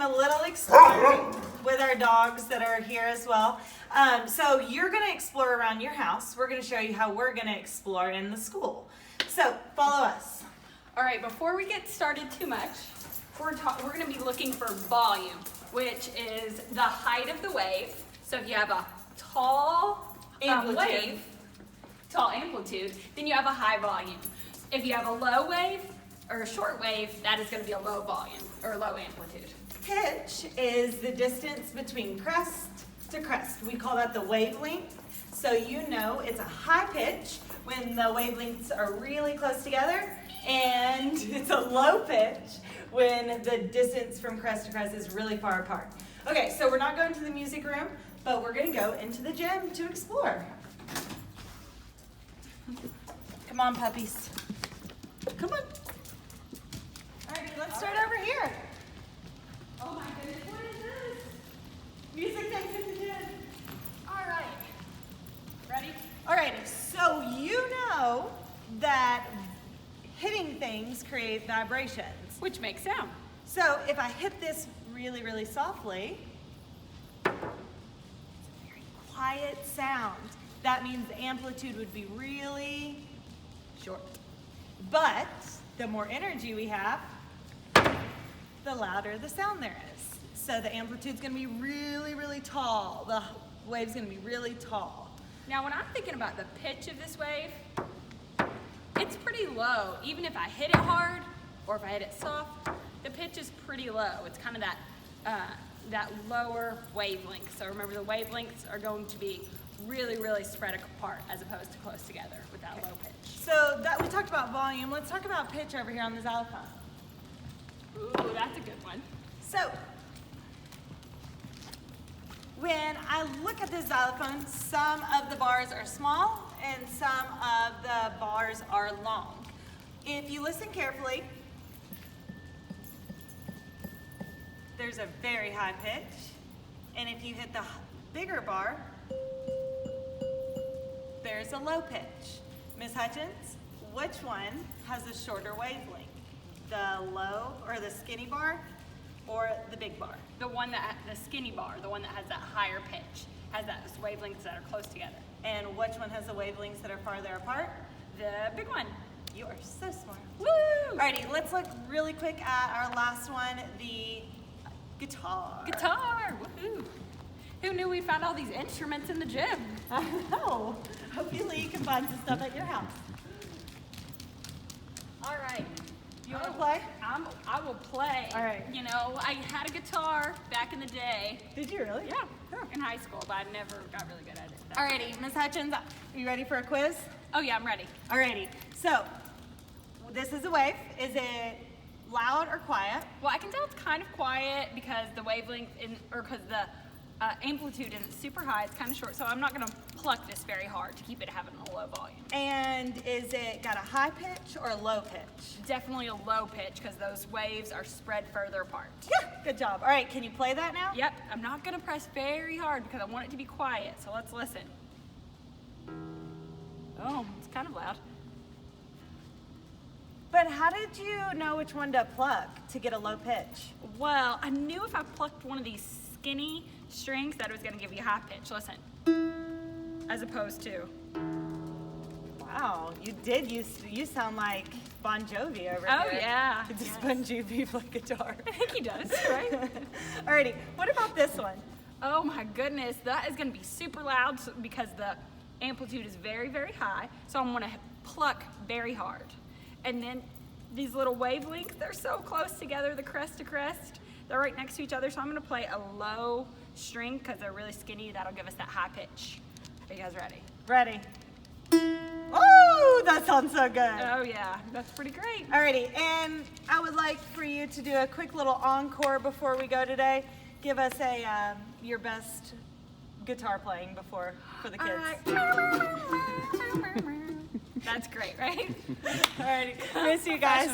a little exploring with our dogs that are here as well. So you're going to explore around your house. We're going to show you how we're going to explore in the school. So follow us. All right, before we get started too much, we're going to be looking for volume, which is the height of the wave. So if you have a tall wave, tall amplitude, then you have a high volume. If you have a low wave or a short wave, that is going to be a low volume or low amplitude. Pitch is the distance between crest to crest. We call that the wavelength. So you know it's a high pitch when the wavelengths are really close together, and it's a low pitch when the distance from crest to crest is really far apart. Okay, so we're not going to the music room, but we're going to go into the gym to explore. Come on, puppies. Come on. All right, let's start over here. Oh my goodness, what is this? Music takes it to gym. All right, ready? All right, so you know that hitting things create vibrations. Which makes sound. So if I hit this really, really softly, it's a very quiet sound. That means the amplitude would be really short. But the more energy we have, the louder the sound there is. So the amplitude's gonna be really, really tall. The wave's gonna be really tall. Now when I'm thinking about the pitch of this wave, it's pretty low. Even if I hit it hard or if I hit it soft, the pitch is pretty low. It's kind of that lower wavelength. So remember, the wavelengths are going to be really, really spread apart as opposed to close together with that low pitch. So that we talked about volume. Let's talk about pitch over here on the xylophone. Ooh, that's a good one. So when I look at this xylophone, some of the bars are small and some of the bars are long. If you listen carefully, there's a very high pitch, and if you hit the bigger bar, there's a low pitch. Ms. Hutchins, which one has a shorter wavelength? The low or the skinny bar or the big bar? The skinny bar, the one that has that higher pitch, has those wavelengths that are close together. And which one has the wavelengths that are farther apart? The big one. You are so smart. Woo! Alrighty, let's look really quick at our last one, the guitar. Guitar, woohoo! Who knew we found all these instruments in the gym? I know. Hopefully you can find some stuff at your house. All right. You want to play? I will play. All right. You know, I had a guitar back in the day. Did you really? Yeah, in high school, but I never got really good at it. Alrighty, Ms. Hutchins, are you ready for a quiz? Oh yeah, I'm ready. Alrighty, so this is a wave. Is it loud or quiet? Well, I can tell it's kind of quiet because the wavelength, because the amplitude isn't super high, it's kind of short, so I'm not going to pluck this very hard to keep it having a low volume. And is it got a high pitch or a low pitch? Definitely a low pitch because those waves are spread further apart. Yeah, good job. All right, can you play that now? Yep, I'm not going to press very hard because I want it to be quiet, so let's listen. Oh, it's kind of loud. But how did you know which one to pluck to get a low pitch? Well, I knew if I plucked one of these skinny strings that it was going to give you a high pitch. Listen. As opposed to. Wow, you did. You sound like Bon Jovi over Oh, here. yeah. It's just Bon Jovi play guitar. I think he does, right? Alrighty, what about this one? Oh my goodness, that is going to be super loud because the amplitude is very, very high. So I'm going to pluck very hard. And then these little wavelengths, they're so close together, the crest to crest. They're right next to each other, so I'm going to play a low string because they're really skinny. That'll give us that high pitch. Are you guys ready? Ready. Oh, that sounds so good. Oh yeah, that's pretty great. Alrighty, and I would like for you to do a quick little encore before we go today. Give us your best guitar playing for the kids. That's great, right? Alrighty, miss you guys.